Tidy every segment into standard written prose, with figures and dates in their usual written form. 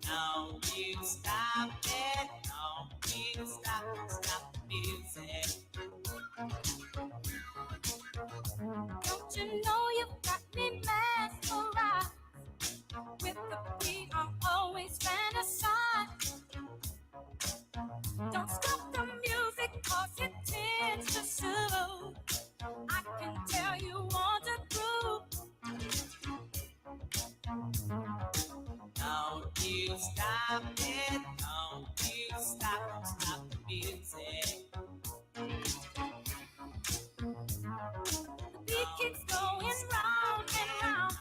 Don't you stop it, don't you stop the music. Don't you know you've got me mesmerized with the beat I'm always fantasize. Don't stop the music cause it tends to soothe. I can tell you want to groove. Don't you stop it, don't you stop the music. The beat keeps going round and round,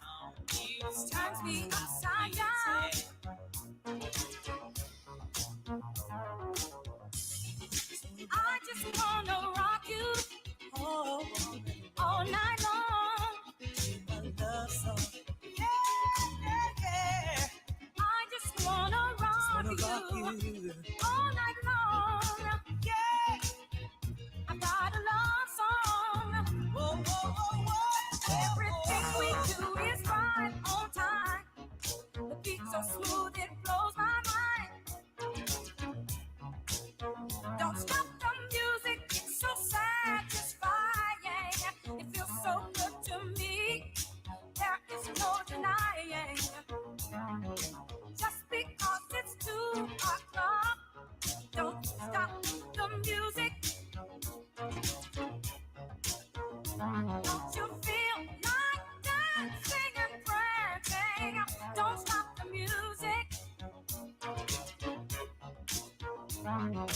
turns me upside down. I just wanna rock you all night long. A love song. Yeah. I just wanna rock you all night long. Yeah. I got a love song. Whoa, whoa, whoa, whoa. Everything we do is right on time. The beat so smooth it blows my mind. Don't stop the music, it's so satisfying. It feels so good to me. There is no denying. Just because it's 2 o'clock, don't stop the music. Don't you feel like dancing and prancing? Don't stop the music. Don't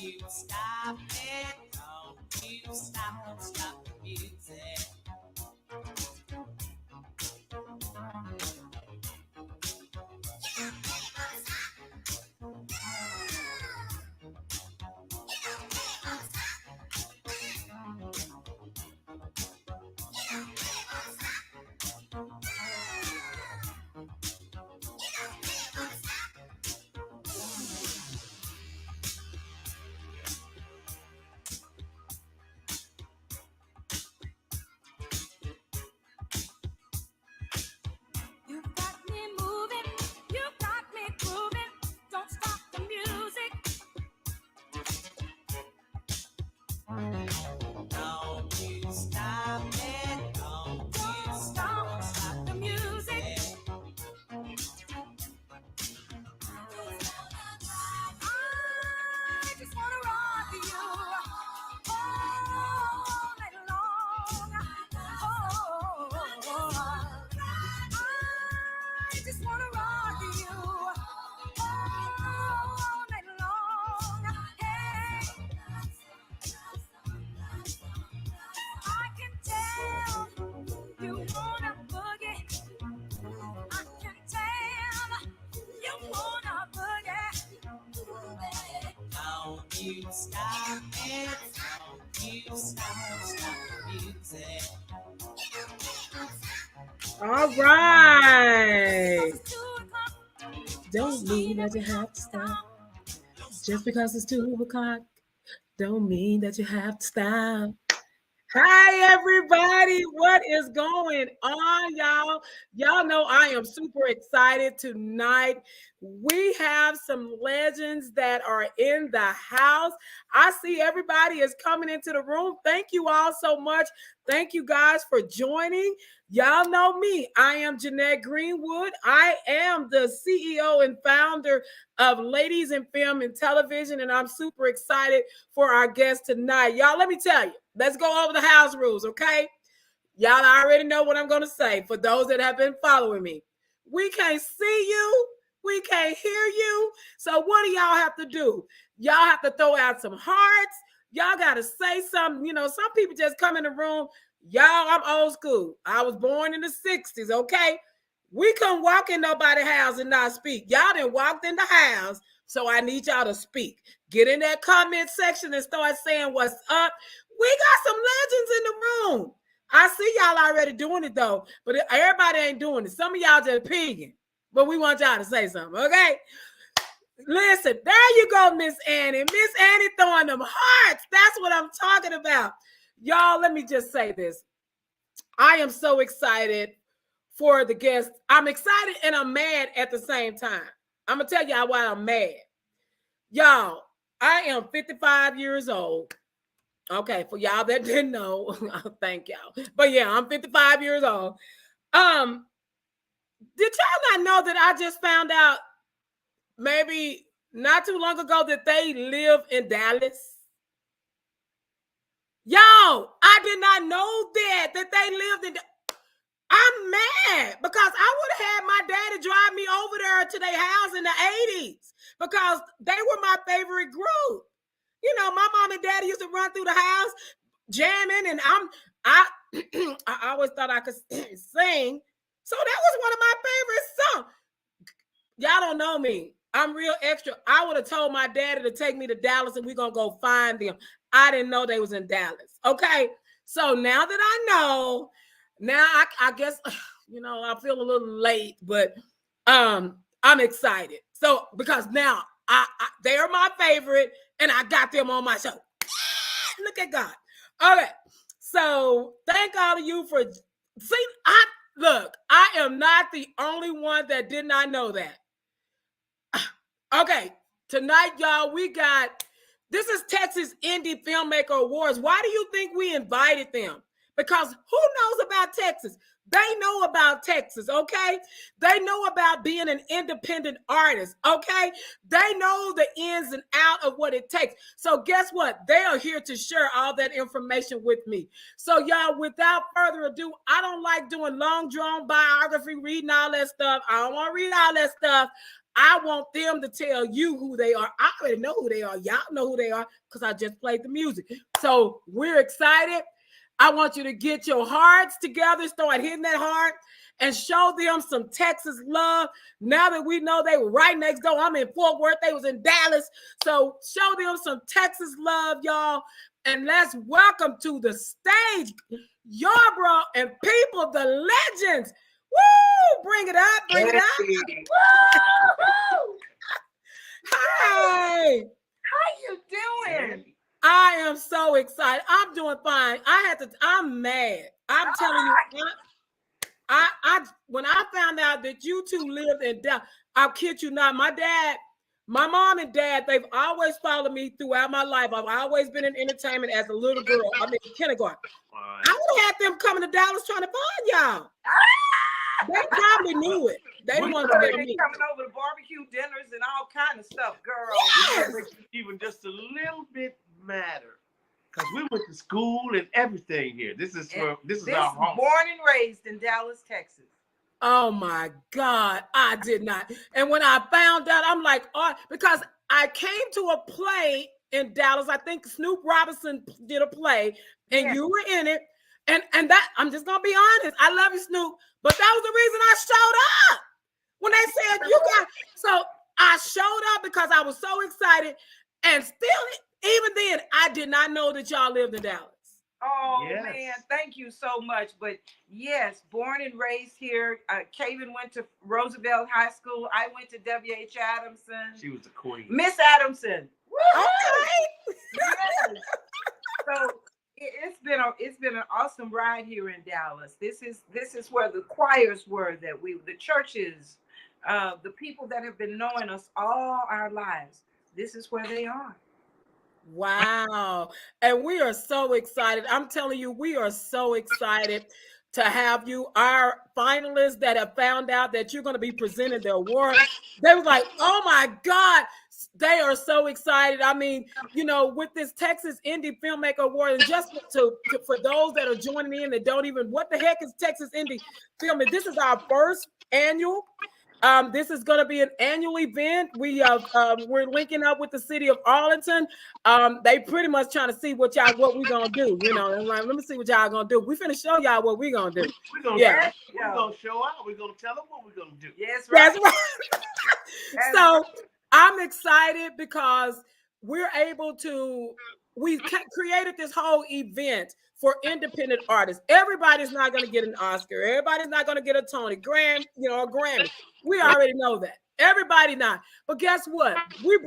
you stop it, don't you stop the music. You got me moving, you got me grooving. Don't stop the music. Don't you stop it, don't you stop the music. I just wanna rock you all night long. I just wanna rock you all night long. Hey, I can tell you wanna boogie. I can tell you wanna boogie. Don't you stop it, don't you stop the music. All right. Don't mean that you have to stop. Just because it's 2 o'clock, don't mean that you have to stop. Hi, everybody. What is going on, y'all? Y'all know I am super excited tonight. We have some legends that are in the house. I see everybody is coming into the room. Thank you all so much. Thank you guys for joining. Y'all know me. I am Jeanette Greenwood. I am the CEO and founder of Ladies in Film and Television, and I'm super excited for our guest tonight. Y'all, let me tell you, let's go over the house rules, okay? Y'all already know what I'm going to say for those that have been following me. We can't see you. We can't hear you. So what do y'all have to do? Y'all have to throw out some hearts. Y'all got to say something. You know, some people just come in the room. Y'all, I'm old school. I was born in the 60s, okay? We couldn't walk in nobody's house and not speak. Y'all done walked in the house, so I need y'all to speak. Get in that comment section and start saying what's up. We got some legends in the room. I see y'all already doing it, though, but everybody ain't doing it. Some of y'all just pinging. but we want y'all to say something, okay? Listen, there you go, Miss Annie. Miss Annie throwing them hearts. That's what I'm talking about. Y'all, let me just say this. I am so excited for the guests. I'm excited and I'm mad at the same time. I'm going to tell y'all why I'm mad. Y'all, I am 55 years old. Okay, for y'all that didn't know, thank y'all. But yeah, I'm 55 years old. Did y'all not know that I just found out maybe not too long ago that they live in Dallas? Yo, I did not know that they lived in. I'm mad because I would have had my daddy drive me over there to their house in the 80s because they were my favorite group. You know, my mom and daddy used to run through the house jamming, and I always thought I could sing. So that was one of my favorite songs. Y'all don't know me. I'm real extra. I would have told my daddy to take me to Dallas and we're going to go find them. I didn't know they was in Dallas. Okay. So now that I know, now I guess, you know, I feel a little late, but I'm excited. So because now they are my favorite and I got them on my show. Look at God. Okay. So thank all of you for look, I am not the only one that did not know that. Okay, tonight, y'all, this is Texas Indie Filmmaker Awards. Why do you think we invited them? Because who knows about Texas? They know about Texas, okay? They know about being an independent artist, okay? They know the ins and out of what it takes. So guess what? They are here to share all that information with me. So y'all, without further ado, I don't like doing long drawn biography, reading all that stuff. I don't want to read all that stuff. I want them to tell you who they are. I already know who they are. Y'all know who they are because I just played the music. So we're excited. I want you to get your hearts together, start hitting that heart, and show them some Texas love. Now that we know they were right next door, I'm in Fort Worth, they was in Dallas. So show them some Texas love, y'all. And let's welcome to the stage, Yarbrough and People, the legends. Woo! Bring it up, bring it up. Woo! Hi. How you doing? I am so excited. I'm doing fine. I'm mad. I'm telling you, when I found out that you two lived in Dallas, I'll kid you not, my mom and dad, they've always followed me throughout my life. I've always been in entertainment as a little girl. I'm in kindergarten. I would have had them coming to Dallas trying to find y'all. They probably knew it. They didn't want to make me coming over to barbecue dinners and all kind of stuff, girl. Yes. It makes it even just a little bit matter because we went to school and everything here. This is our home. Born and raised in Dallas, Texas. Oh my God, I did not. And when I found out, I'm like, oh, because I came to a play in Dallas. I think Snoop Robinson did a play, and you were in it. And that, I'm just gonna be honest. I love you, Snoop, but that was the reason I showed up. When they said so I showed up because I was so excited, and still, even then, I did not know that y'all lived in Dallas. Oh man, thank you so much. But yes, born and raised here. Kaven went to Roosevelt High School. I went to W.H. Adamson. She was the queen. Miss Adamson. Okay. Yes. So it's been an awesome ride here in Dallas. This is where the choirs were, the churches, the people that have been knowing us all our lives. This is where they are. Wow. And we are so excited. I'm telling you, we are so excited to have you, our finalists that have found out that you're going to be presenting the award. They were like, oh my God, they are so excited. I mean, you know, with this Texas Indie Filmmaker Award, and just for those that are joining in that don't even, what the heck is Texas Indie Filmmaker? This is our first annual. This is going to be an annual event. We're linking up with the city of Arlington. They pretty much trying to see what we're gonna do. You know, and like, let me see what y'all gonna do. We finna show y'all what we're gonna do. We're gonna show out. We're gonna tell them what we're gonna do. Yes, right. That's right. So I'm excited because we're able to we created this whole event for independent artists. Everybody's not going to get an Oscar. Everybody's not going to get a Tony, a Grammy. We already know that. Everybody not. But guess what? We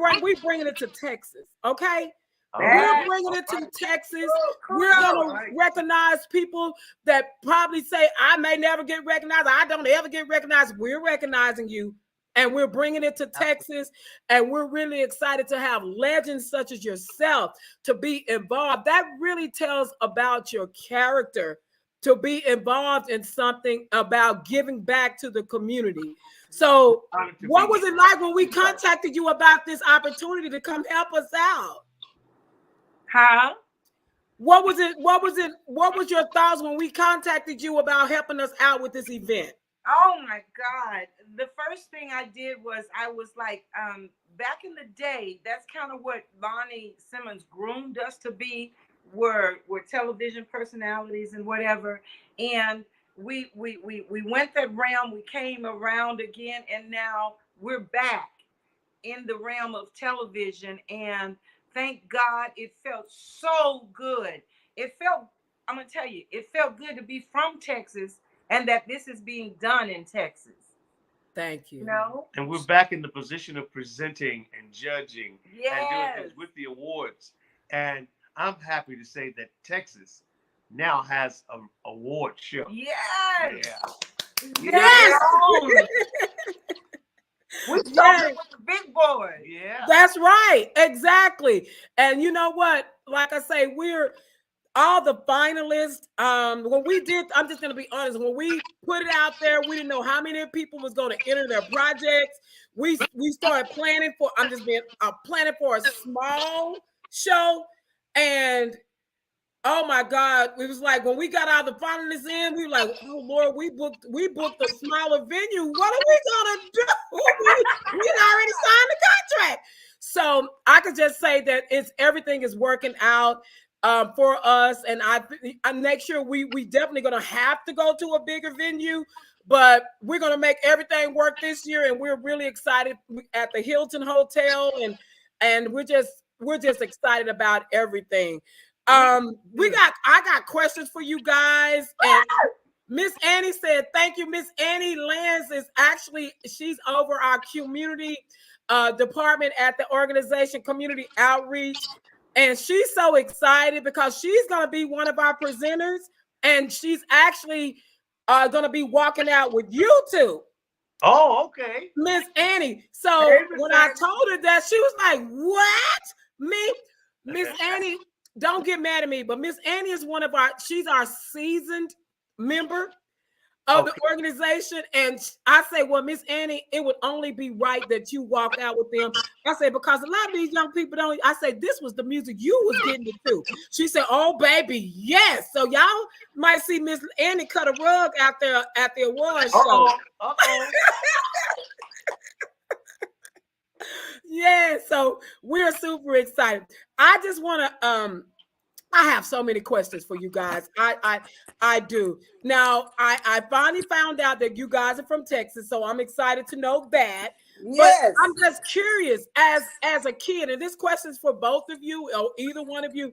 bringing it to Texas, okay? We're bringing it to Texas. We're going to recognize people that probably say, I may never get recognized. I don't ever get recognized. We're recognizing you. And we're bringing it to Texas, and we're really excited to have legends such as yourself to be involved. That really tells about your character, to be involved in something about giving back to the community. So what was it like when we contacted you about this opportunity to come help us out? Huh? What was your thoughts when we contacted you about helping us out with this event? Oh my God. The first thing I did was I was like, back in the day, that's kind of what Lonnie Simmons groomed us to be, were television personalities and whatever. And we went that realm, we came around again, and now we're back in the realm of television. And thank God, it felt so good. I'm gonna tell you, it felt good to be from Texas, and that this is being done in Texas. Thank you. And we're back in the position of presenting and judging and doing things with the awards. And I'm happy to say that Texas now has an award show. Yes. Yeah. Yes. We're starting with the big boys. Yeah. That's right. Exactly. And you know what? Like I say, we're all the finalists. When we did, I'm just gonna be honest. When we put it out there, we didn't know how many people was going to enter their projects. We started planning for. I'm just being planning for a small show, and oh my God, it was like when we got all the finalists in, we were like, oh Lord, we booked a smaller venue. What are we gonna do? we already signed the contract. So I could just say that everything is working out for us, and I next year we definitely gonna have to go to a bigger venue, but we're gonna make everything work this year, and we're really excited at the Hilton Hotel, and we're just excited about everything. I got questions for you guys, and Miss Annie said, thank you. Miss Annie Lands she's over our community department at the organization Community Outreach. And she's so excited because she's going to be one of our presenters, and she's actually going to be walking out with you two. Oh, okay. Miss Annie. So when I told her that, she was like, what? Me? Miss Annie, don't get mad at me, but Miss Annie is she's our seasoned member of the organization. And I say, well, Miss Annie, it would only be right that you walk out with them. I say, because a lot of these young people don't. I say, this was the music you was getting to. She said, oh, baby, yes. So y'all might see Miss Annie cut a rug out there at the awards show. Yeah, so we're super excited. I just want to I have so many questions for you guys. I do. Now, I finally found out that you guys are from Texas, so I'm excited to know that. Yes. But I'm just curious, as a kid, and this question is for both of you or either one of you.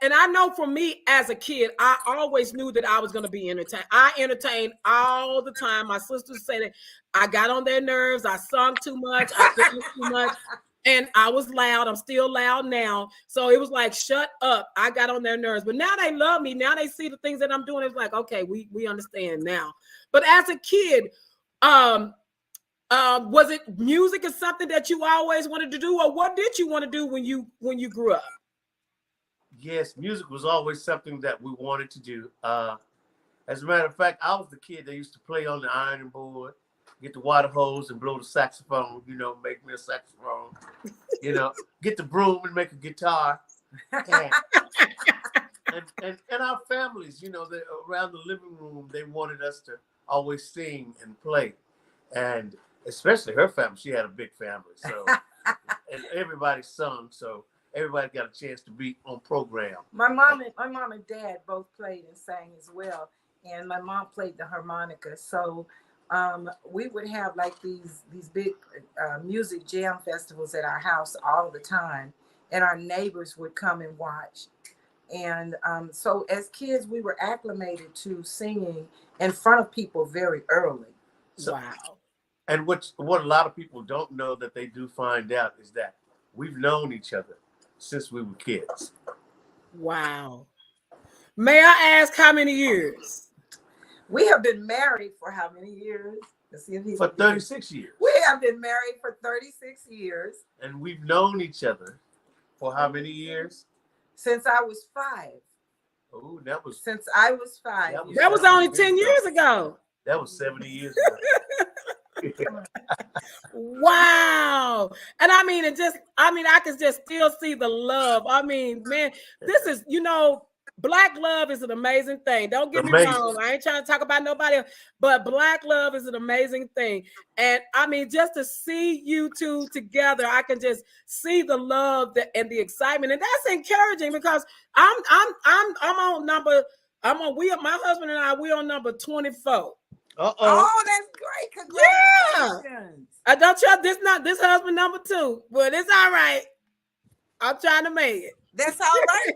And I know for me as a kid, I always knew that I was going to be entertained. I entertained all the time. My sisters say that I got on their nerves. I sung too much. I danced too much. And I was loud. I'm still loud now. So it was like, shut up. I got on their nerves. But now they love me. Now they see the things that I'm doing. It's like, okay, we understand now. But as a kid, was it music is something that you always wanted to do? Or what did you want to do when you grew up? Yes, music was always something that we wanted to do. As a matter of fact, I was the kid that used to play on the ironing board, get the water hose and blow the saxophone, make me a saxophone, get the broom and make a guitar. And our families, around the living room, they wanted us to always sing and play. And especially her family, she had a big family. So, and everybody sung. So everybody got a chance to be on program. My mom and dad both played and sang as well. And my mom played the harmonica. So we would have like these big music jam festivals at our house all the time. and our neighbors would come and watch. And so as kids, we were acclimated to singing in front of people very early. So, Wow. and what a lot of people don't know that they do find out is that we've known each other since we were kids. Wow. May I ask how many years? We have been married for how many years? Let's see if he's For 36 years. We have been married for 36 years. And we've known each other for how many years? Since I was 5. Oh, that was Since I was 5. That was only 10 years ago. That was 70 years ago. Wow. And I mean, I can just still see the love. I mean, man, this is, Black love is an amazing thing. Don't get me wrong. I ain't trying to talk about nobody else, but Black love is an amazing thing. And I mean, just to see you two together, I can just see the love and the excitement. And that's encouraging because my husband and I, we're on number 24. Oh, that's great. Congratulations. I don't trust this husband number 2, but it's all right. I'm trying to make it. That's all right.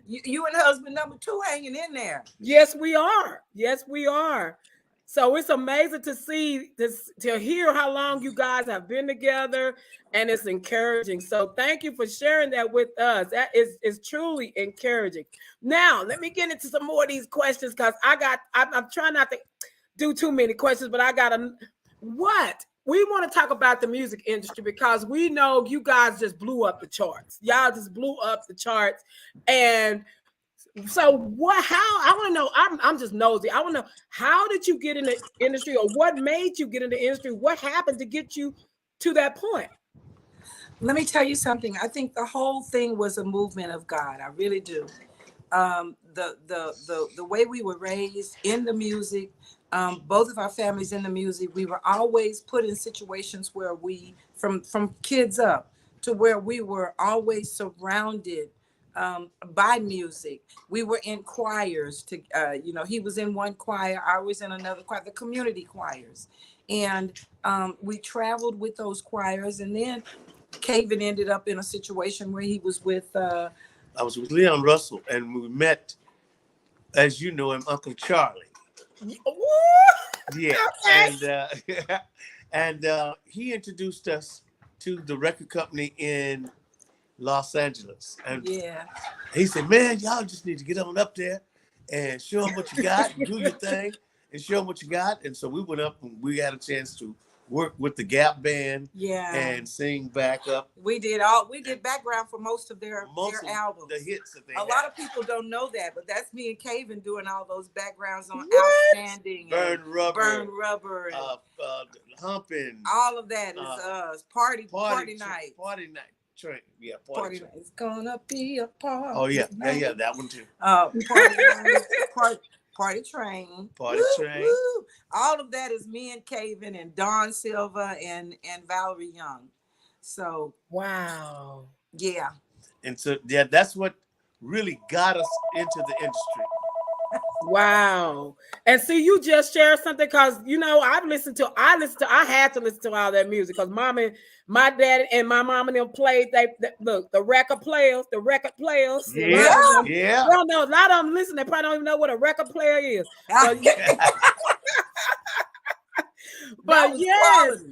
You and husband number 2 hanging in there. Yes, we are. Yes, we are. So it's amazing to see this, to hear how long you guys have been together, and it's encouraging. So thank you for sharing that with us. That is truly encouraging. Now, let me get into some more of these questions because I'm trying not to do too many questions, but we want to talk about the music industry because we know you guys just blew up the charts. Y'all just blew up the charts. And so I want to know, I'm just nosy. I want to know, how did you get in the industry, or what made you get in the industry? What happened to get you to that point? Let me tell you something. I think the whole thing was a movement of God. I really do. The way we were raised in the music, both of our families in the music, we were always put in situations where we, from kids up, to where we were always surrounded by music. We were in choirs. He was in one choir, I was in another choir, the community choirs, and we traveled with those choirs. And then Kevin ended up in a situation where he was with. I was with Leon Russell, and we met, as you know him, Uncle Charlie. Yeah, and he introduced us to the record company in Los Angeles, and he said, "Man, y'all just need to get on up there and show them what you got, and do your thing, and show them what you got." And so we went up, and we had a chance to work with the Gap Band, and sing backup. We did background for most of their albums, the hits that they had. A lot of people don't know that, but that's me and Kevin doing all those backgrounds on Outstanding, Burn Rubber, and Humping. All of that is us. Party night. Party night. Train. Yeah, party night. It's gonna be a party. Oh yeah, yeah, that one too. Party Train. Party Train. Woo. All of that is me and Kevin and Don Silva and Valerie Young. So wow. Yeah. And so that's what really got us into the industry. Wow. And see, you just shared something because I had to listen to all that music because my dad and my mom and them played the record players. Yeah. Well, no, a lot of them listen, they probably don't even know what a record player is. But yes,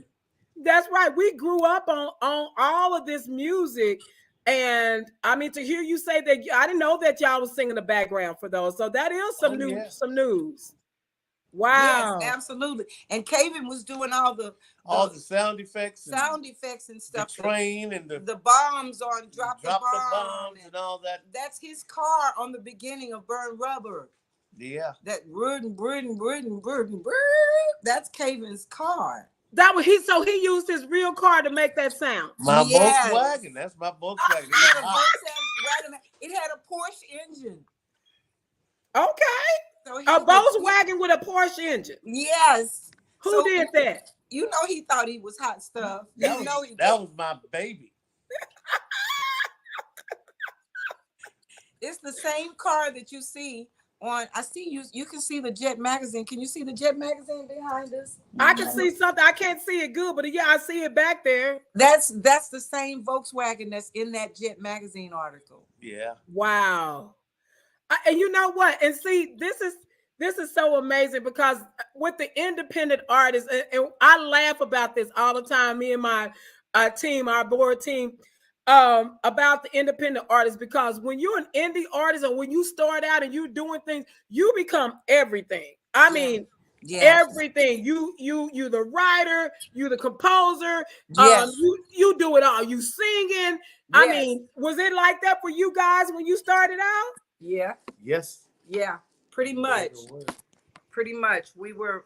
that's right. We grew up on all of this music. And I mean, to hear you say that, I didn't know that y'all was singing the background for those. So that is some news. Wow. Yes, absolutely. And Kevin was doing all the sound effects and stuff. The train and the bombs on Drop the Bombs and all that. That's his car on the beginning of Burn Rubber. Yeah. That burden. That's Kevin's car. So he used his real car to make that sound. My Volkswagen. That's my Volkswagen. It had a Porsche engine. Okay. So a Volkswagen with a Porsche engine. Yes. Who did that? He thought he was hot stuff. That was my baby. It's the same car that you see on. I see you. You can see the Jet magazine. Can you see the Jet magazine behind us? I can see something. I can't see it good, but yeah, I see it back there. That's the same Volkswagen that's in that Jet magazine article. Yeah. Wow. And you know what? And see, this is so amazing because with the independent artists, and I laugh about this all the time. Me and my team, our board team, about the independent artists, because when you're an indie artist or when you start out and you're doing things, you become everything. I mean, everything. You the writer, you the composer. Yes. You do it all. You singing. I mean, was it like that for you guys when you started out? Yeah. Yes. Yeah. Pretty much. Pretty much. We were.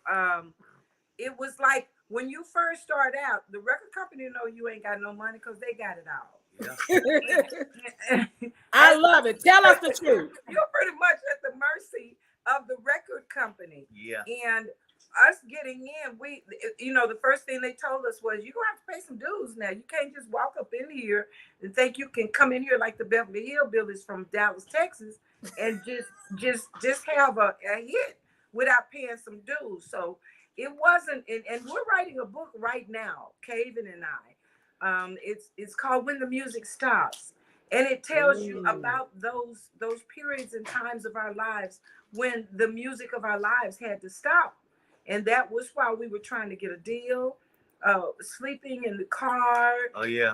It was like when you first start out, the record company know you ain't got no money because they got it all. Yeah. I love it. Tell us the truth. You're pretty much at the mercy of the record company. Yeah. And us getting in, we, the first thing they told us was, you're gonna have to pay some dues now. You can't just walk up in here and think you can come in here like the Beverly Hillbillies from Dallas, Texas, and just have a hit without paying some dues. So it wasn't, and we're writing a book right now, Caven and I. It's called When the Music Stops, and it tells you about those periods and times of our lives when the music of our lives had to stop, and that was why we were trying to get a deal, sleeping in the car. Oh yeah.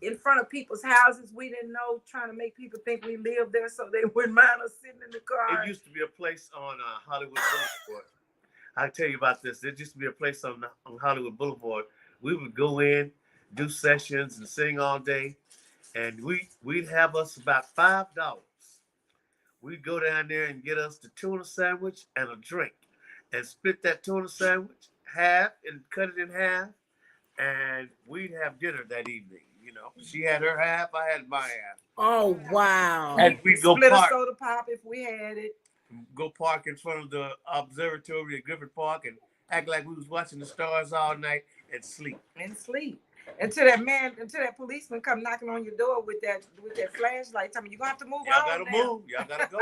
In front of people's houses we didn't know, trying to make people think we lived there so they wouldn't mind us sitting in the car. It used to be a place on Hollywood Boulevard. I'll tell you about this. There used to be a place on Hollywood Boulevard. We would go in, do sessions, and sing all day, and we'd have us about $5. We'd go down there and get us the tuna sandwich and a drink, and split that tuna sandwich half and cut it in half, and we'd have dinner that evening. She had her half, I had my half. Oh wow! And we'd go split park, a soda pop if we had it. Go park in front of the observatory at Griffith Park and act like we was watching the stars all night and sleep. Until that policeman come knocking on your door with that flashlight, telling you, you're gonna have to move. Y'all gotta move. Y'all gotta go.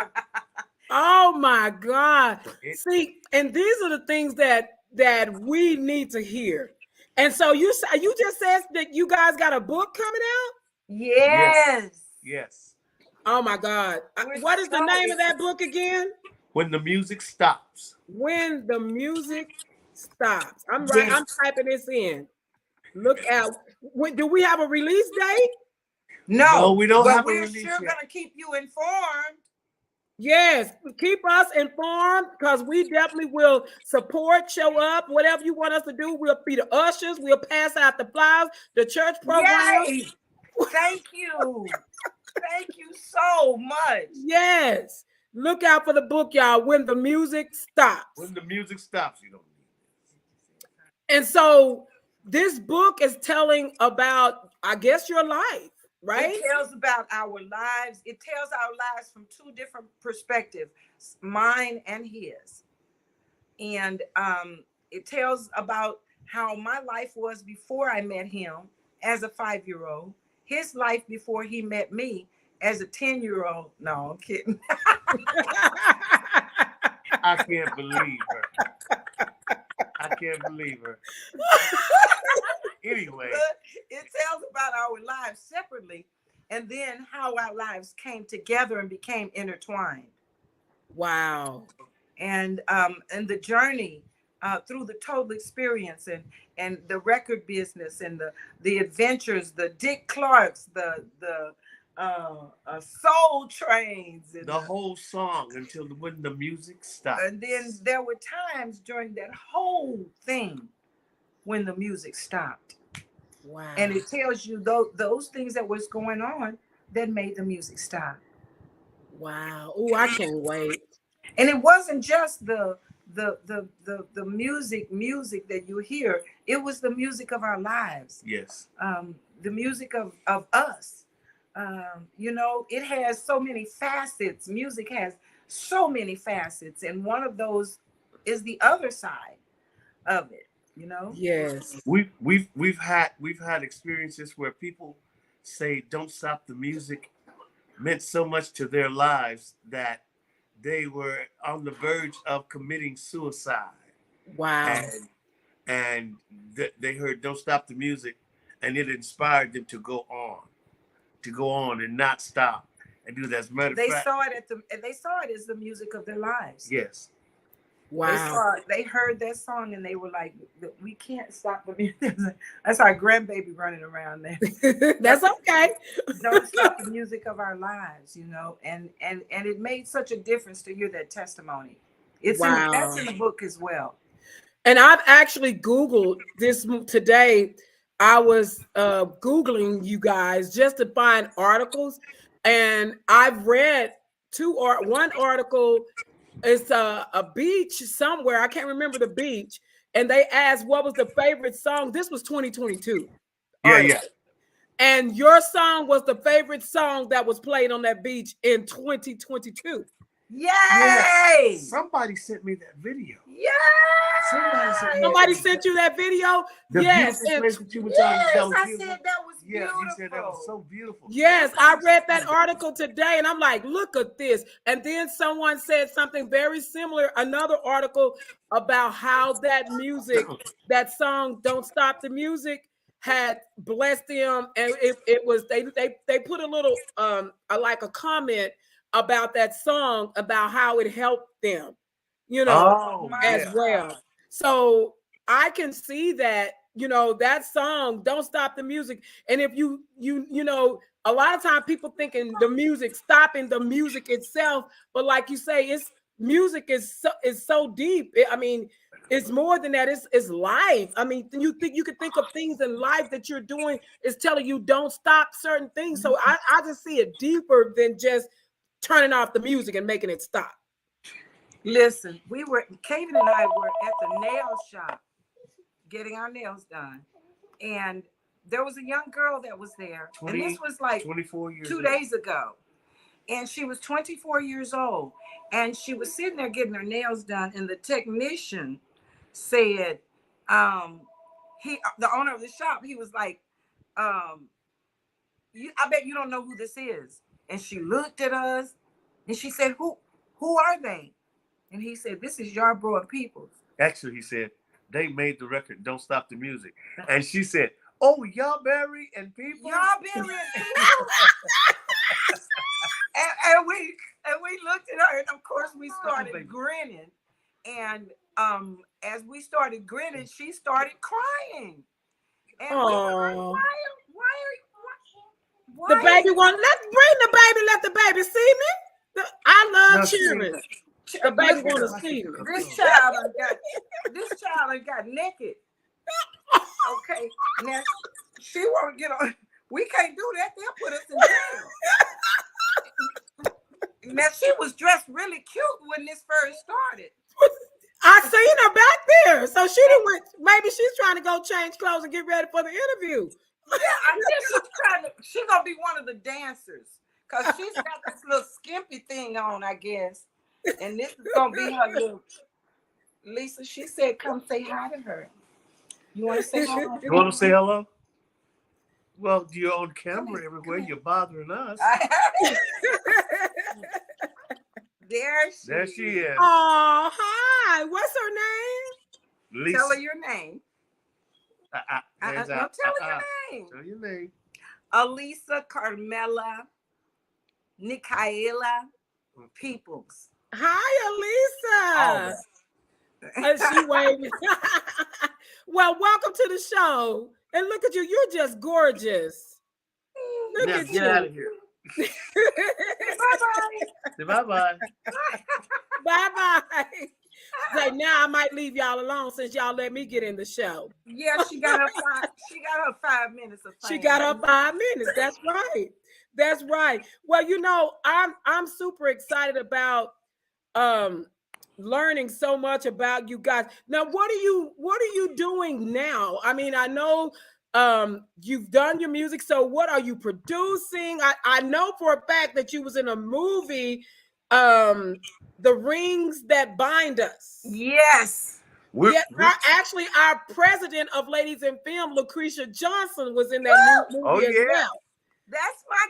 Oh my God! See, and these are the things that we need to hear. And so you just said that you guys got a book coming out? Yes. Oh my God! What is the name of that book again? When the Music Stops. When the Music Stops. I'm typing this in. Look out. Do we have a release date? No, we don't have a we're release sure yet. Gonna keep you informed. Yes, keep us informed because we definitely will support, show up, whatever you want us to do. We'll be the ushers. We'll pass out the flyers, the church program. Yay. Thank you. Thank you so much. Yes. Look out for the book, y'all. When the Music Stops. When the Music Stops, you don't need it. And so this book is telling about, I guess, your life. Right? It tells about our lives. It tells our lives from two different perspectives, mine and his. And it tells about how my life was before I met him as a 5-year-old, his life before he met me as a 10-year-old. No, I'm kidding. I can't believe her. Anyway, it tells about our lives separately, and then how our lives came together and became intertwined. Wow. And the journey through the total experience and the record business and the adventures, the Dick Clarks, the Soul Trains, and the whole song until when the music stopped. And then there were times during that whole thing when the music stopped. Wow. And it tells you those things that was going on that made the music stop. Wow. Oh, I can't wait. And it wasn't just the music that you hear. It was the music of our lives. Yes. The music of us. It has so many facets. Music has so many facets, and one of those is the other side of it. Yes. We've had experiences where people say "Don't Stop the Music" meant so much to their lives that they were on the verge of committing suicide. Wow. And they heard "Don't Stop the Music," and it inspired them to go on and not stop and do that. As a matter of They fact, saw it they saw it as the music of their lives. yes. Wow. They heard that song and they were like, we can't stop the music. That's our grandbaby running around there. That's okay. Don't stop the music of our lives, you know. And it made such a difference to hear that testimony. That's in the book as well. And I've actually Googled this today. I was Googling you guys just to find articles, and I've read one article. It's a beach somewhere. I can't remember the beach. And they asked what was the favorite song. This was 2022. Yeah. And your song was the favorite song that was played on that beach in 2022. Yay! Yeah. Somebody sent me that video. Yay! Somebody sent you that video? Yes. That I said that was beautiful. Yeah, you said that was so beautiful. Yes, I read that article today and I'm like, look at this. And then someone said something very similar, another article about how that music, that song, Don't Stop the Music, had blessed them. And it was, they put a little, like a comment about that song, about how it helped them, you know, as well. So I can see that, you know, that song, Don't Stop the Music. And if you know, a lot of times people thinking the music, stopping the music itself, but like you say, music is so deep. I mean, it's more than that. It's life. I mean, you can think of things in life that you're doing is telling you don't stop certain things. So I just see it deeper than just turning off the music and making it stop. Listen, Kaden and I were at the nail shop getting our nails done, and there was a young girl that was there, and this was like 24 years 2 days ago, and she was 24 years old, and she was sitting there getting her nails done, and the technician said, the owner of the shop, he was like, I bet you don't know who this is. And she looked at us and she said, who are they? And he said, this is Yarbrough Peoples. Actually, he said, they made the record Don't Stop the Music. And she said, oh, Yarbrough and Peoples? Yarbrough and Peoples. and we looked at her, and of course we started grinning. And as we started grinning, she started crying. And we were like, why the baby let's bring the baby, let the baby see me. I love children. The baby want to see me. This child got naked. Okay, now she won't get on. We can't do that. They'll put us in jail. Now she was dressed really cute when this first started. I seen her back there, so she didn't went. Maybe she's trying to go change clothes and get ready for the interview. Yeah, I think she's gonna be one of the dancers because she's got this little skimpy thing on, I guess. And this is gonna be her little Lisa. She said, come say hi to her. You want to say hello? You want to say hello? Well, you're on camera everywhere. You're bothering us. There she is. Oh, hi. What's her name? Lisa. Tell her your name. Tell her your name. Tell your name. Alisa Carmela Nicaela Peoples. Hi, Alisa. She waving. Well, welcome to the show. And look at you. You're just gorgeous. Look at Get you. out of here. Bye-bye. Bye-bye. Bye-bye. Like, now I might leave y'all alone since y'all let me get in the show. Yeah, she got her 5 minutes of fame. She got her 5 minutes. That's right. That's right. Well, you know, I'm super excited about learning so much about you guys. Now, what are you doing now? I mean, I know you've done your music, so what are you producing? I know for a fact that you was in a movie, The Rings That Bind Us. Yes. Actually, our president of Ladies in Film, Lucretia Johnson, was in that movie as well. That's my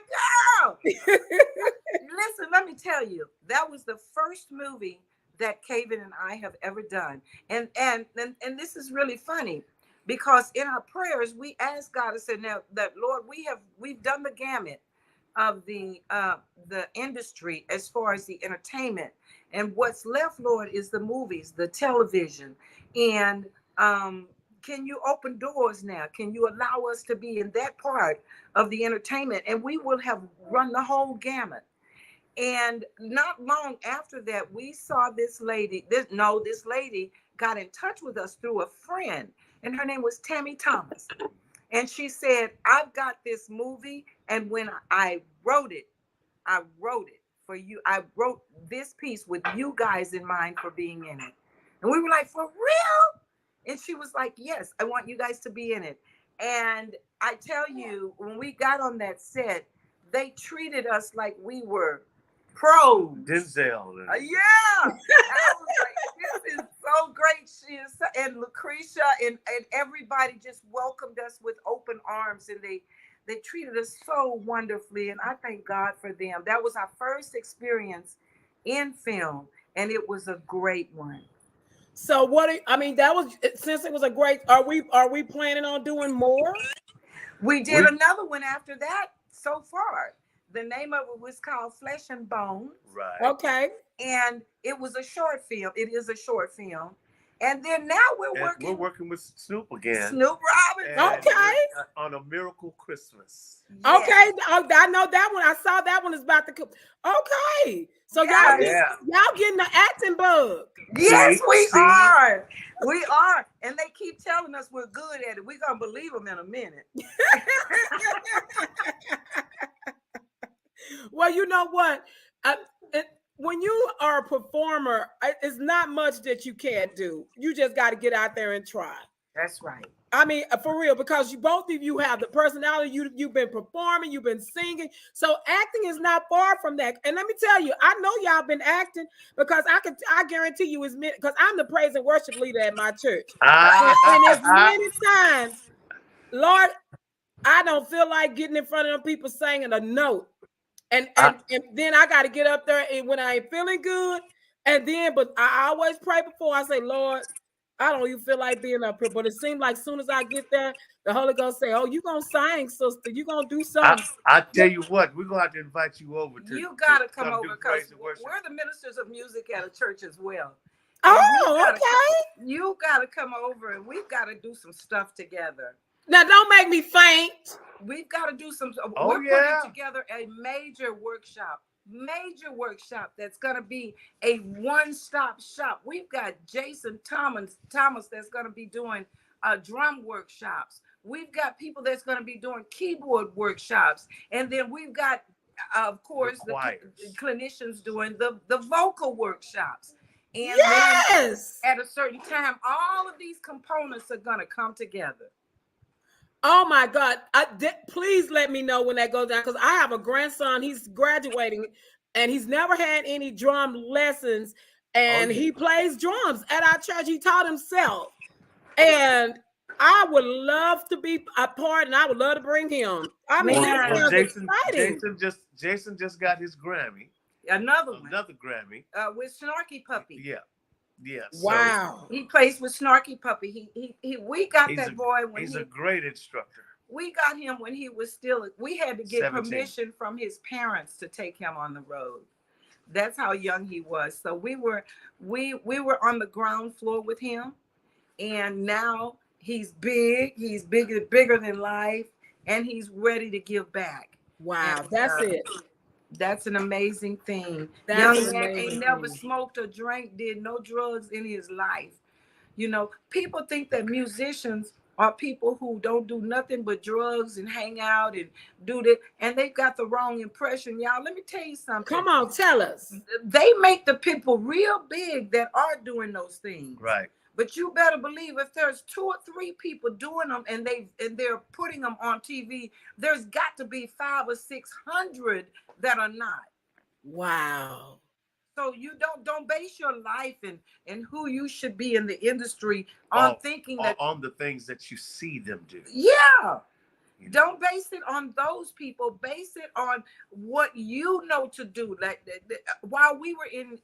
girl. Listen, let me tell you, that was the first movie that Kaven and I have ever done. And this is really funny because in our prayers, we asked God, I said, now that Lord, we've done the gamut of the industry as far as the entertainment. And what's left, Lord, is the movies, the television. And can you open doors now? Can you allow us to be in that part of the entertainment? And we will have run the whole gamut. And not long after that, we saw this lady. This lady got in touch with us through a friend, and her name was Tammy Thomas. And she said, I've got this movie, and when I wrote it for you. I wrote this piece with you guys in mind for being in it. And we were like, for real? And she was like, yes, I want you guys to be in it. And I tell you, when we got on that set, they treated us like we were pros. Denzel. Yeah. I was like, this is so great. She is, and Lucretia and everybody just welcomed us with open arms, and they treated us so wonderfully. And I thank God for them. That was our first experience in film, and it was a great one. So that was, since it was a great, are we planning on doing more? We did another one after that so far. The name of it was called Flesh and Bone. Right. Okay. And it was a short film. It is a short film. And then now we're working with Snoop again. Snoop Robinson. Okay. On A Miracle Christmas. Yes. Okay. Oh, I know that one. I saw that one is about to come. Okay. So y'all getting the acting bug. Yes, we are. We are. And they keep telling us we're good at it. We're going to believe them in a minute. Well, you know what? When you are a performer, it's not much that you can't do. You just got to get out there and try. That's right. I mean, for real, because both of you have the personality. You've been performing, you've been singing. So acting is not far from that. And let me tell you, I know y'all been acting because I guarantee you it's because I'm the praise and worship leader at my church. And as many times, Lord, I don't feel like getting in front of them people singing a note. And then I got to get up there and when I ain't feeling good. But I always pray before I say, Lord, I don't even feel like being up here. But it seems like as soon as I get there, the Holy Ghost say, oh, you going to sing, sister. You going to do something. I tell you what, we're going to have to invite you over. You got to come over because we're the ministers of music at a church as well. Okay. You got to come over and we've got to do some stuff together. Now, don't make me faint. We've got to do some. Oh, we're putting together a major workshop that's going to be a one-stop shop. We've got Jason Thomas that's going to be doing drum workshops. We've got people that's going to be doing keyboard workshops. And then we've got, of course, the clinicians doing the vocal workshops. And then at a certain time, all of these components are going to come together. Oh my God. Please let me know when that goes down because I have a grandson. He's graduating and he's never had any drum lessons. And he plays drums at our church. He taught himself. And I would love to be a part and I would love to bring him. I mean, Jason just got his Grammy. Another Grammy. With Snarky Puppy. Yeah. Yeah. Wow. So he plays with Snarky Puppy. We got that boy when he's a great instructor. We got him when he was still. We had to get 17. Permission from his parents to take him on the road. That's how young he was. So we were on the ground floor with him, and now he's big. He's bigger than life, and he's ready to give back. Wow, that's it. That's an amazing thing. Young man ain't never smoked or drank, did no drugs in his life. You know, people think that musicians are people who don't do nothing but drugs and hang out and do that. And they've got the wrong impression. Y'all, let me tell you something. Come on, tell us. They make the people real big that are doing those things. Right. But you better believe if there's 2 or 3 people doing them and they're putting them on TV, there's got to be 500 or 600 that are not. Wow. So you don't base your life and who you should be in the industry on thinking that on the things that you see them do. Yeah. Don't base it on those people. Base it on what you know to do. Like while we were in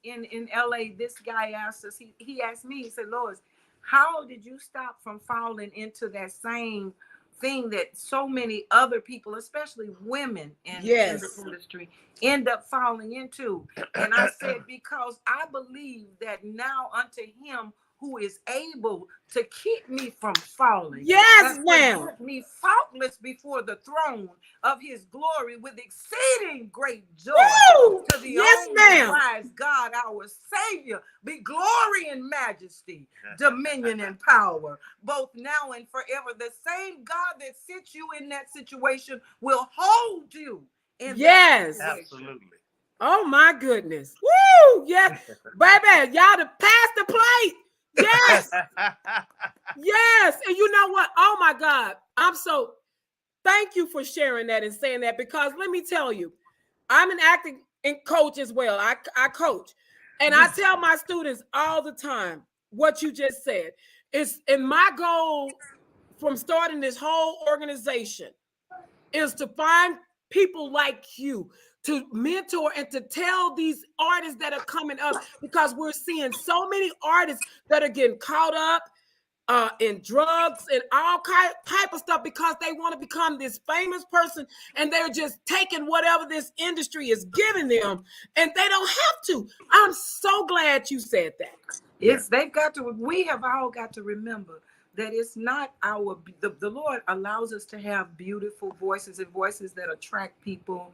LA, this guy asked us. He asked me. He said, "Lois, how did you stop from falling into that same thing that so many other people, especially women in the industry, end up falling into?" And I said, "Because I believe that now unto him who is able to keep me from falling, yes, ma'am, present me faultless before the throne of his glory with exceeding great joy." Woo! To the Yes, only ma'am. wise God, our Savior, be glory and majesty, dominion and power, both now and forever. The same God that sits you in that situation will hold you in that situation. Absolutely. Oh my goodness. Woo! Yes, baby, y'all to pass the plate. Yes. Yes. And you know what? Oh my God. Thank you for sharing that and saying that, because let me tell you, I'm an acting and coach as well. I coach. And I tell my students all the time what you just said. And my goal from starting this whole organization is to find people like you to mentor and to tell these artists that are coming up, because we're seeing so many artists that are getting caught up in drugs and all type of stuff because they want to become this famous person, and they're just taking whatever this industry is giving them, and they don't have to. I'm so glad you said that. We have all got to remember that it's not the Lord allows us to have beautiful voices and voices that attract people.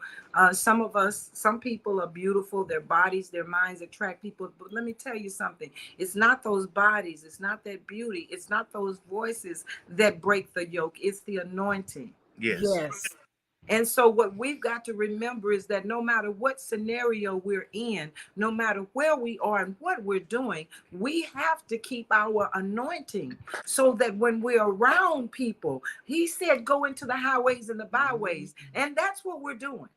Some people are beautiful, their bodies, their minds attract people. But let me tell you something. It's not those bodies, it's not that beauty, it's not those voices that break the yoke. It's the anointing. Yes. And so what we've got to remember is that no matter what scenario we're in, no matter where we are and what we're doing, we have to keep our anointing so that when we're around people, he said, go into the highways and the byways. And that's what we're doing.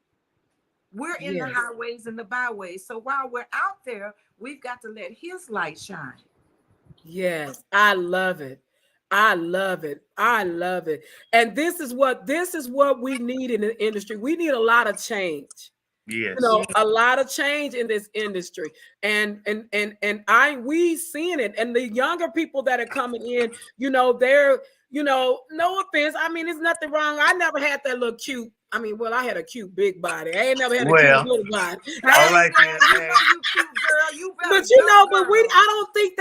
We're in the highways and the byways. So while we're out there, we've got to let his light shine. Yes, I love it. I love it. I love it. And this is what we need in the industry. We need a lot of change. Yes. You know, a lot of change in this industry. And we seeing it. And the younger people that are coming in, you know, they're, you know, no offense. I mean, there's nothing wrong. I never had that little cute. I mean, well, I had a cute big body. I ain't never had a cute little body. All right, then. You cute girl. You better but you know, girl. but I don't think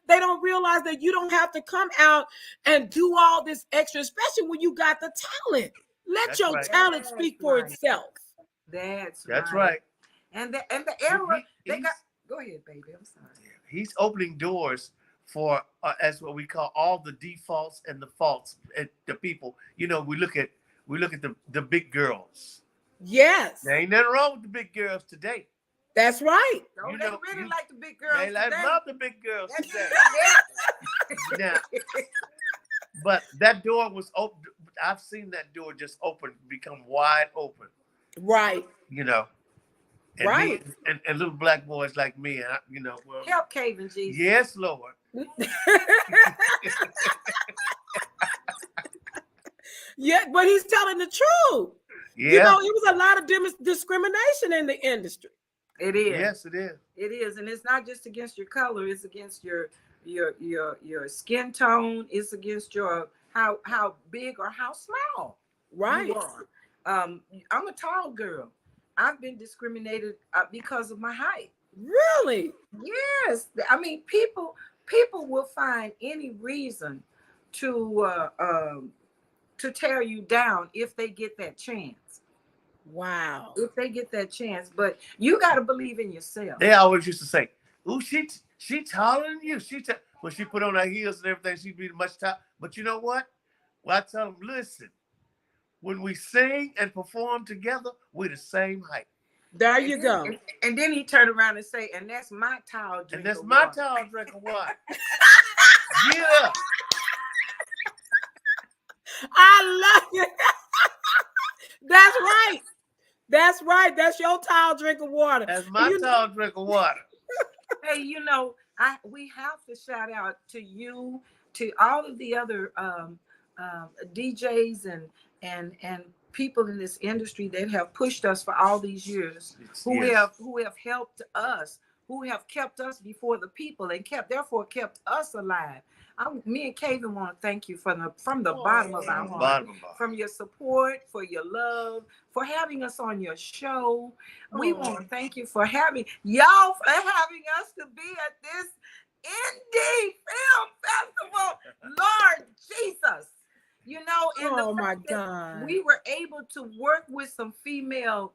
they don't realize that you don't have to come out and do all this extra, especially when you got the talent. Let your talent speak for itself. That's right. And the era they got. Go ahead, baby. I'm sorry. He's opening doors for as what we call all the defaults and the faults and the people. You know, we look at the big girls. Yes. There ain't nothing wrong with the big girls today. That's right. They really like the big girls. They love the big girls today. Now, but that door was open. I've seen that door just open, become wide open. Right. You know. And right. And little black boys like me, and you know. Well, help Caven Jesus. Yes, Lord. Yeah, but he's telling the truth. Yeah. You know, it was a lot of discrimination in the industry. It is. Yes, it is. It is, and it's not just against your color; it's against your skin tone. It's against your how big or how small right. you are. I'm a tall girl. I've been discriminated because of my height. Really? Yes. I mean, people will find any reason to tear you down if they get that chance. Wow. If they get that chance, but you got to believe in yourself. They always used to say, "Ooh, she taller than you." When she put on her heels and everything, she'd be much taller. But you know what? Well, I tell them, listen, when we sing and perform together, we're the same height. There you go. And then he turned around and say, "And that's my tall drink." And that's my tall drink of water. Yeah. I love it. That's right. That's right. That's your tall drink of water. That's my tall drink of water. Hey, you know, we have to shout out to you, to all of the other DJs and people in this industry that have pushed us for all these years, who Yes. have helped us, who have kept us before the people and therefore kept us alive. Me and Kaven want to thank you from the bottom of our heart, from your support, for your love, for having us on your show. We want to thank you for having y'all, for having us to be at this indie film festival. Lord Jesus, you know, and my God, we were able to work with some female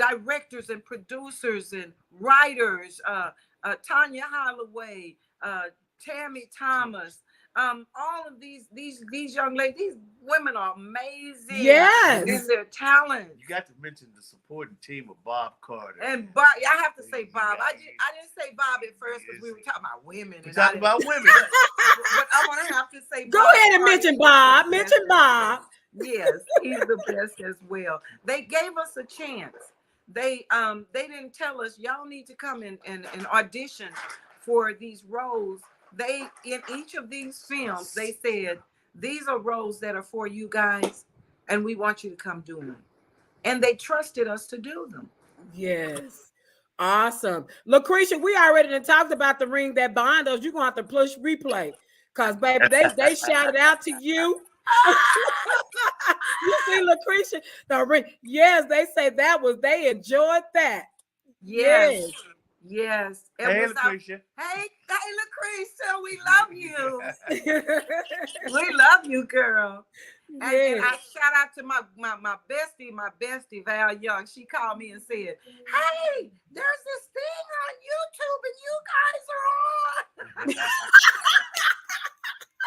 directors and producers and writers, Tanya Holloway, Tammy Thomas, all of these young ladies. These women are amazing. Yes, in their talent. You got to mention the supporting team of Bob Carter. And Bob, I have to say Bob. I didn't say Bob at first because we were talking about women. We're talking about women. But I'm gonna have to say go Bob ahead and Carter. mention Bob. Mention Bob. Yes, he's the best as well. They gave us a chance. They didn't tell us y'all need to come in and audition for these roles. They, in each of these films, they said these are roles that are for you guys, and we want you to come do them. And they trusted us to do them. Yes. Awesome. Lucretia, we already done talked about the ring that bind us. You're gonna have to push replay. Cause baby, they shouted out to you. You see, Lucretia, the ring. Yes, they say they enjoyed that. Yes. Yes. Hey, Lucretia. Hey, Lucretia, we love you. We love you, girl. And, Yes. and I shout out to my bestie, Val Young. She called me and said, "Hey, there's this thing on YouTube and you guys are on."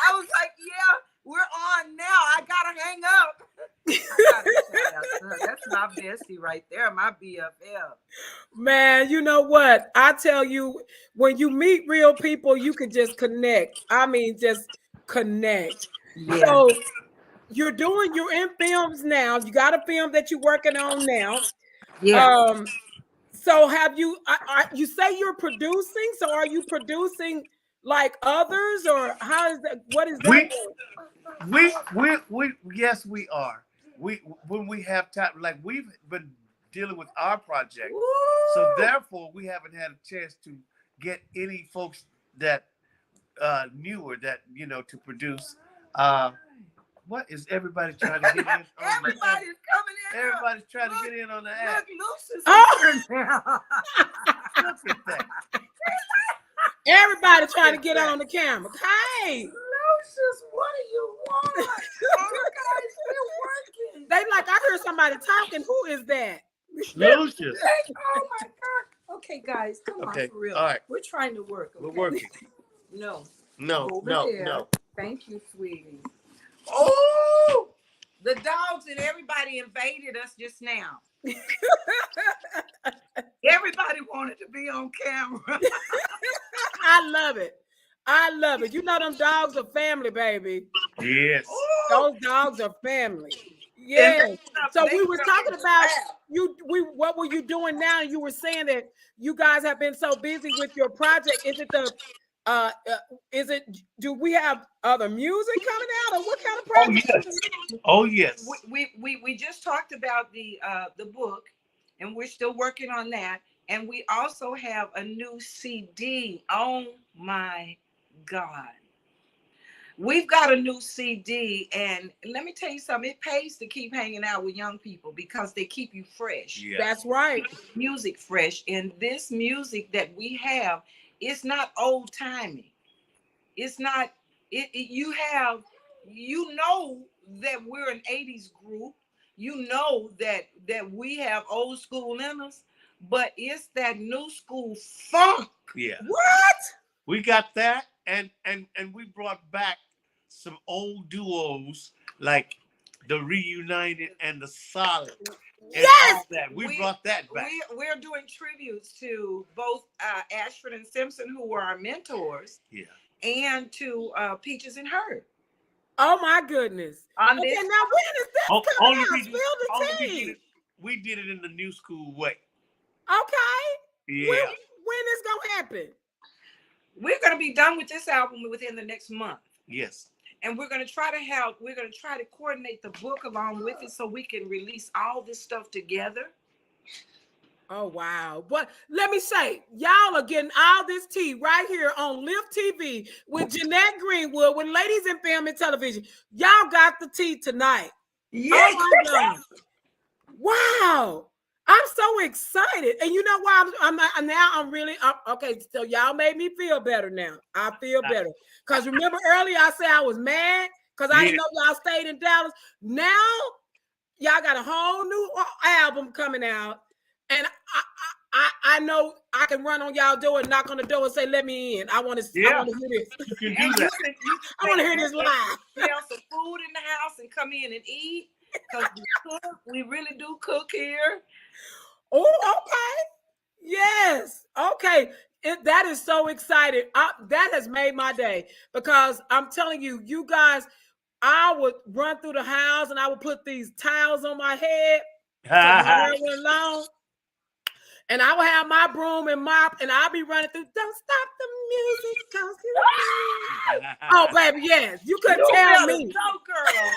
I was like, "Yeah, we're on now. I gotta hang up." I gotta shout out to her. That's my bestie right there, my BFF. Man, you know what? I tell you, when you meet real people, you can just connect. I mean, just connect. Yeah. So you're in films now. You got a film that you're working on now. Yeah. So have you, you say you're producing, so are you producing like others, or how is that? What is that? We yes, we are. When we have time, like we've been dealing with our project, so therefore we haven't had a chance to get any folks that newer that to produce. What is everybody trying to get in? Everybody's coming in. Everybody's trying to get in on the app. Look, Lucius. Look at that. Everybody trying to get on the camera. Hey, Lucius, what do you want? Oh, guys, we're working. they like, I heard somebody talking. Who is that? Lucius. Oh my God. Okay, guys, come on, for real. All right. We're trying to work. Okay? We're working. No. No. Thank you, sweetie. Oh, the dogs and everybody invaded us just now. Everybody wanted to be on camera. I love it. You know them dogs are family, baby. Yes. Those dogs are family. Yeah. So we were talking about what were you doing now? You were saying that you guys have been so busy with your project. Do we have other music coming out, or what kind of project? Oh yes. We just talked about the book, and we're still working on that. And we also have a new CD. Oh my God. We've got a new CD, and let me tell you something. It pays to keep hanging out with young people because they keep you fresh. Yeah. That's right. Music fresh. And this music that we have, it's not old timey. It's not, you know that we're an 80s group. You know that we have old school in us, but it's that new school funk. Yeah. What? We got that, and we brought back some old duos like the Reunited and the Solid. Yes, we brought that back. We're doing tributes to both Ashford and Simpson, who were our mentors. Yeah. And to Peaches and Herb. Oh my goodness. On okay, this, now when is this coming out? Spill the tea. We did it in the new school way. Okay. Yeah. When is gonna happen? We're gonna be done with this album within the next month. Yes. And we're going to try to coordinate the book along with it so we can release all this stuff together. Oh, wow. But let me say, y'all are getting all this tea right here on Lift TV with Jeanette Greenwood, with Ladies in Film and Television. Y'all got the tea tonight. Yeah. Oh, my God. Wow. I'm so excited. And you know why okay. So y'all made me feel better now. I feel better. Because remember earlier I said I was mad because I didn't know y'all stayed in Dallas. Now y'all got a whole new album coming out. And I know I can run on y'all door and knock on the door and say, let me in. I want to hear this. You can do that. I want to hear this live. You have some food in the house and come in and eat. Because we really do cook here. Oh, okay. Yes. Okay. That is so exciting. That has made my day because I'm telling you, you guys, I would run through the house and I would put these towels on my head because my hair went long. And I would have my broom and mop and I'll be running through. Don't stop the music because you oh, baby, yes. You couldn't tell me. No, girl.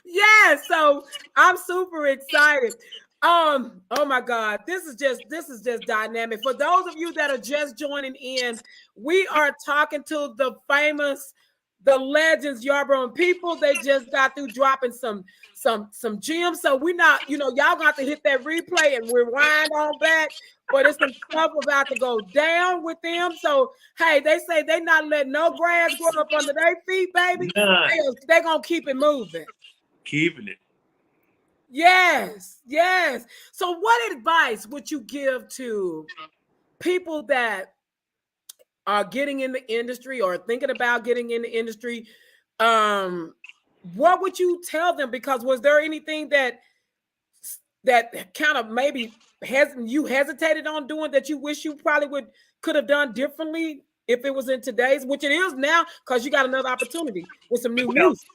Yeah, so I'm super excited. Oh my God, this is just dynamic. For those of you that are just joining in, we are talking to the legends, Yarbrough Peoples. They just got through dropping some gems. So we're not, y'all got to hit that replay and rewind on back. But it's some stuff about to go down with them. So hey, they say they not letting no grass grow up under their feet, baby. They're gonna keep it moving. Keeping it. Yes. So what advice would you give to people that are getting in the industry or thinking about getting in the industry? What would you tell them? Because was there anything that kind of maybe you hesitated on doing that you wish you probably could have done differently if it was in today's, which it is now, because you got another opportunity with some new music?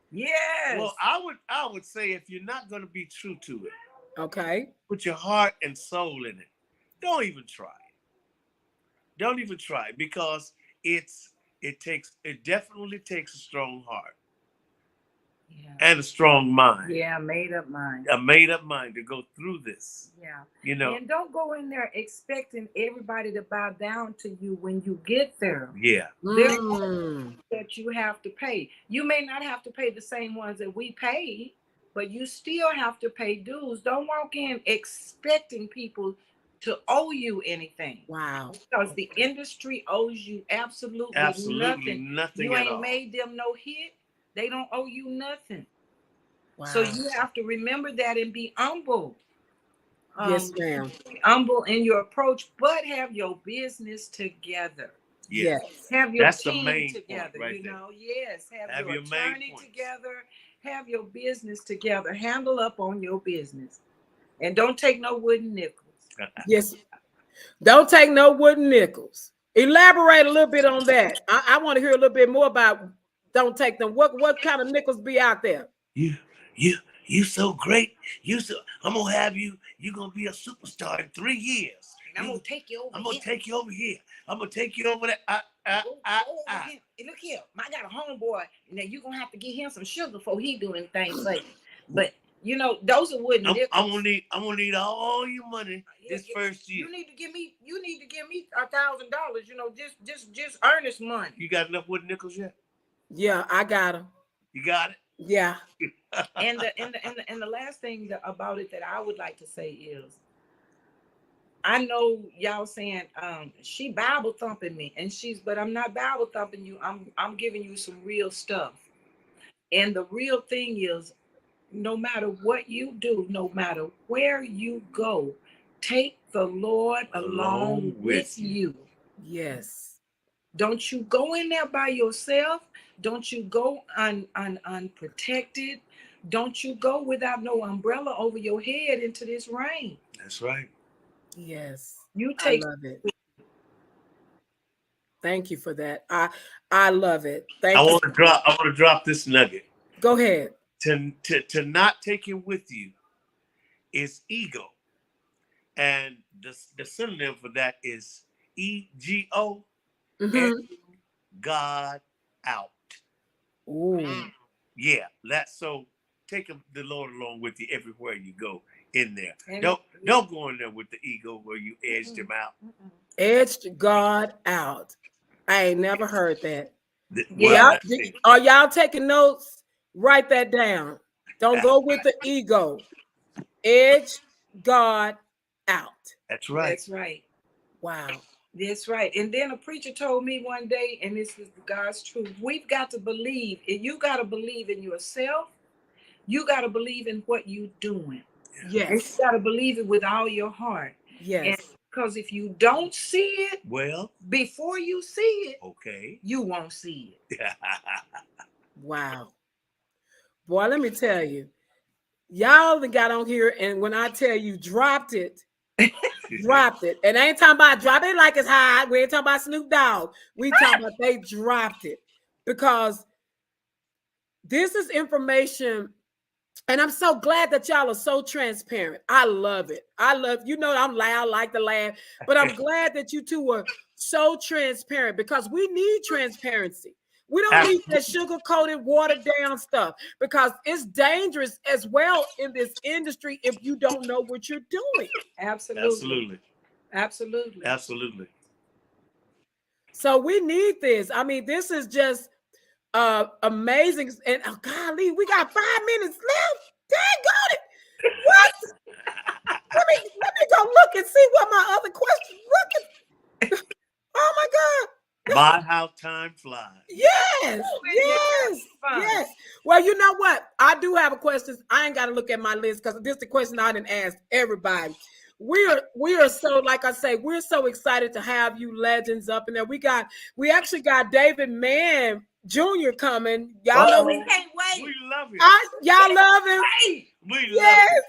Yes. Well, I would say if you're not going to be true to it, okay, put your heart and soul in it. Don't even try. Don't even try, because it definitely takes a strong heart. Yeah. And a strong mind. Yeah, made up mind. A made up mind to go through this. Yeah. And don't go in there expecting everybody to bow down to you when you get there. Yeah. There's that you have to pay. You may not have to pay the same ones that we paid, but you still have to pay dues. Don't walk in expecting people to owe you anything. Wow. Because the industry owes you absolutely nothing. You ain't made them no hit. They don't owe you nothing. Wow. So you have to remember that and be humble. Yes, ma'am. Be humble in your approach, but have your business together. Yes. Have your That's team the main together. Point right there. Yes. Have your attorney together. Have your business together. Handle up on your business. And don't take no wooden nickels. Yes. Don't take no wooden nickels. Elaborate a little bit on that. I want to hear a little bit more about don't take them. What kind of nickels be out there? You so great. I'm gonna have you. You're gonna be a superstar in 3 years. And I'm gonna take you over. I'm gonna take you over here. I'm gonna take you over there. Look here, I got a homeboy. Now you're gonna have to get him some sugar before he do anything. But those are wooden nickels. I'm gonna need all your money this first year. You need to give me $1,000. Just earnest money. You got enough wooden nickels yet? Yeah, I got them. You got it? Yeah. And the last thing about it that I would like to say is, I know y'all saying she Bible thumping me, but I'm not Bible thumping you. I'm giving you some real stuff. And the real thing is, no matter what you do, no matter where you go, take the Lord along with you. Yes. Don't you go in there by yourself. Don't you go unprotected. Don't you go without no umbrella over your head into this rain. That's right. Yes. I love it. Thank you for that. I love it. I want to drop this nugget. Go ahead. To not take him with you is ego. And the synonym for that is ego. Mm-hmm. God out. Ooh. Yeah, that's so. Take the Lord along with you everywhere you go in there. And Don't go in there with the ego where you edged him out. Edged God out. I ain't never heard that. Yeah. Well, Are y'all taking notes? Write that down. Don't go with the ego. Edge God out. that's right. That's right. Wow. That's right. And then a preacher told me one day, and this is God's truth, we've got to believe, and you got to believe in yourself. You got to believe in what you're doing. And you Yes. got to believe it with all your heart. Yes. Because if you don't see it, Well, before you see it, okay. you won't see it. Wow. Boy, let me tell you. Y'all done got on here, and when I tell you dropped it, dropped it. And I ain't talking about drop it like it's hot. We ain't talking about Snoop Dogg. We talking about they dropped it. Because this is information, and I'm so glad that y'all are so transparent. I love it. I'm loud, like to laugh, but I'm glad that you two were so transparent because we need transparency. We don't need that sugar-coated, watered-down stuff because it's dangerous as well in this industry if you don't know what you're doing. Absolutely. So we need this. I mean, this is just amazing. And golly, we got 5 minutes left. Dang it. What? let me go look and see what my other questions looking. Oh my God. My how time flies. Yes. Well, you know what? I do have a question. I ain't got to look at my list because this is the question I didn't ask everybody. We are so, like I say, we're so excited to have you legends up in there. We actually got David Mann Jr. coming. Y'all know we can't wait. We love him. Y'all love him. We love him.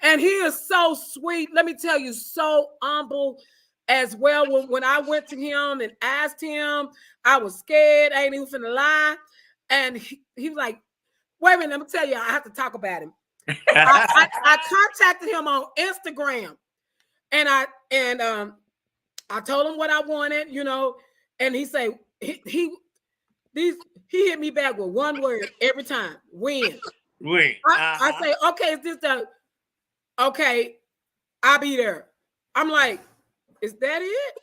And he is so sweet. Let me tell you, so humble as well. When I went to him and asked him, I was scared. I ain't even finna lie. And he was like, wait a minute, let me tell you, I have to talk about him. I contacted him on Instagram and I told him what I wanted, and he said he hit me back with one word every time. When. I say, okay, is this okay, I'll be there. I'm like, is that it?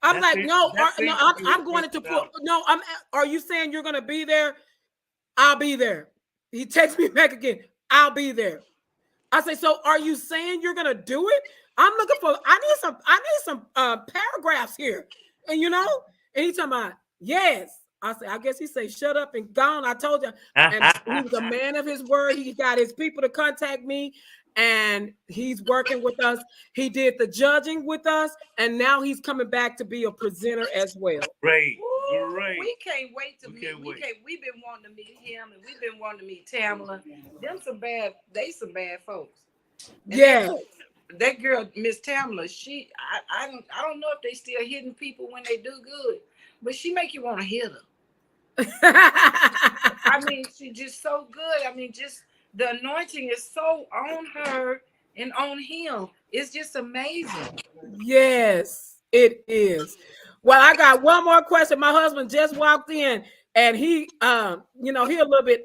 I'm like, no, I'm going to put, no, are you saying you're going to be there? I'll be there. He texts me back again. I'll be there. I say, so are you saying you're going to do it? I'm looking for, I need some paragraphs here. And and he talking about, yes. I say, I guess he say, shut up and gone. I told you. And he was a man of his word. He got his people to contact me. And he's working with us. He did the judging with us, and now he's coming back to be a presenter as well. Great. We can't wait to meet. We've been wanting to meet him, and we've been wanting to meet Tamala. Some bad folks. And that girl, Miss Tamala, I don't know if they still hitting people when they do good, but she make you want to hit her. I mean, she's just so good. I mean, just the anointing is so on her and on him. It's just amazing. Yes, it is. Well, I got one more question. My husband just walked in, and he a little bit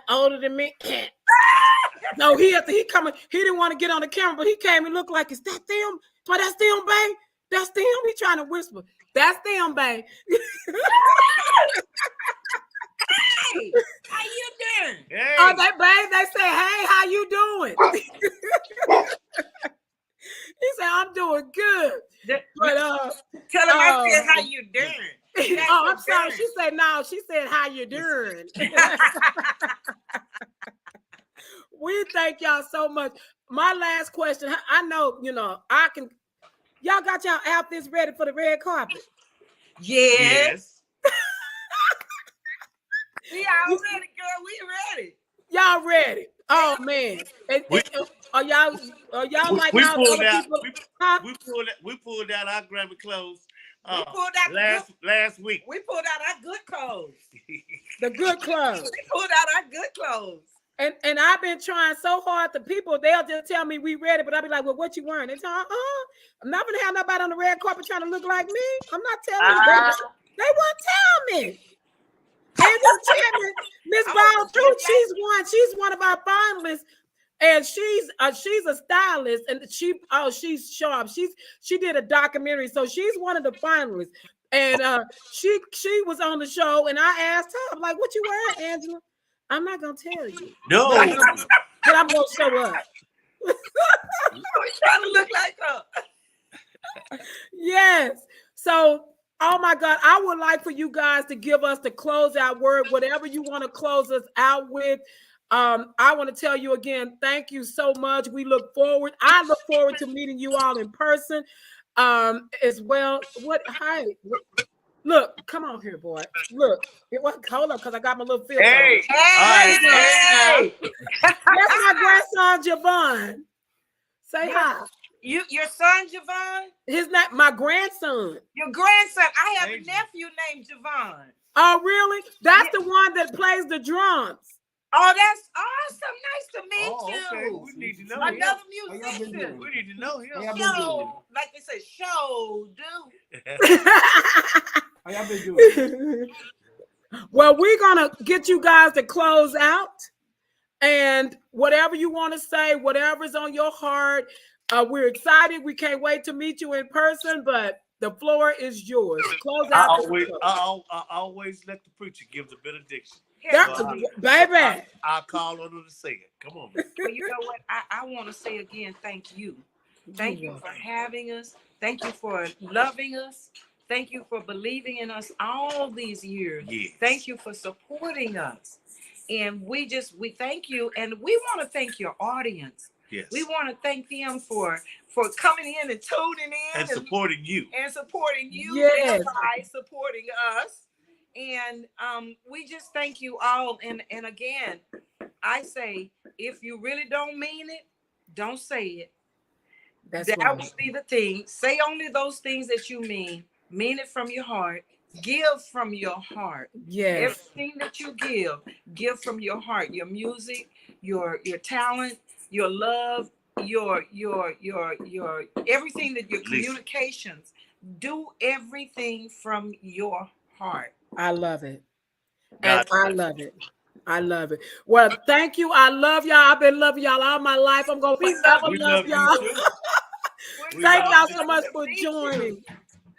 older than me. No, he coming. He didn't want to get on the camera, but he came and looked like, is that them? But that's them, babe. That's them. He trying to whisper. That's them, babe. Hey, how you doing? Hey. Oh, they say, hey, how you doing? He said, I'm doing good. But tell him I said, how you doing? I'm sorry. She said, no, she said, how you doing? We thank y'all so much. My last question, I know, y'all got y'all outfits ready for the red carpet? Yes. We all ready, girl. We ready. Y'all ready? Oh man! Are y'all like how other people? We pulled out our grandma clothes. We pulled out last week. We pulled out our good clothes. The good clothes. We pulled out our good clothes. And I've been trying so hard. The people, they'll just tell me we ready, but I'll be like, well, what you wearing? They tell I'm not gonna have nobody on the red carpet trying to look like me. I'm not telling you. They won't tell me. Angela Chapman, Miss Brown Truth, she's one of our finalists. And she's a stylist, and she's sharp. She did a documentary, so she's one of the finalists. And she was on the show, and I asked her, I'm like, what you wearing, Angela? I'm not gonna tell you. No. But I'm gonna show up. Trying to look like her. Yes. So, oh my God, I would like for you guys to give us the closeout word, whatever you want to close us out with. I want to tell you again, thank you so much. I look forward to meeting you all in person as well. Look, come on here, boy. Look, hold up, because I got my little filter. Hey. That's my grandson, Javon. Say hi. Your son, Javon? His name, my grandson. Your grandson. I have a nephew named Javon. Oh, really? That's the one that plays the drums. Oh, that's awesome. Nice to meet you. Okay. We need to know another him. musician. We need to know him. Show, like they say, show, do. How y'all been doing? Well, we're gonna get you guys to close out, and whatever you want to say, whatever's on your heart, we're excited. We can't wait to meet you in person, but the floor is yours. Close out. I always let the preacher give the benediction. Baby, I'll call on her to say it. Come on, man. Well, you know what? I want to say again, thank you. Thank you for having us. Thank you for loving us. Thank you for believing in us all these years. Yes. Thank you for supporting us. And we thank you. And we want to thank your audience. Yes. We want to thank them for coming in and tuning in and supporting you. And supporting you. Yes. By supporting us. And we just thank you all. And again, I say, if you really don't mean it, don't say it. That would be the thing. Say only those things that you mean. Mean it from your heart. Give from your heart. Yes. Everything that you give from your heart. Your music, your talent, your love, your everything that your communications. Do everything from your heart. I love it. And I love it. I love it. Well, thank you. I love y'all. I've been loving y'all all my life. I'm gonna love y'all. Thank y'all so much for joining.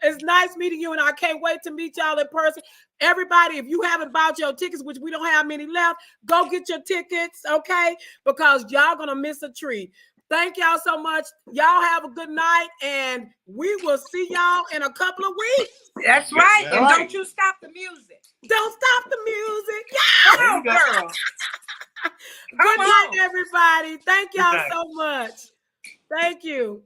It's nice meeting you, and I can't wait to meet y'all in person. Everybody, if you haven't bought your tickets, which we don't have many left, go get your tickets, okay? Because y'all gonna miss a treat. Thank y'all so much. Y'all have a good night, and we will see y'all in a couple of weeks. That's right. And don't you stop the music. Don't stop the music. Yeah. Come on, girl. Good night, everybody. Thank y'all so much. Thank you.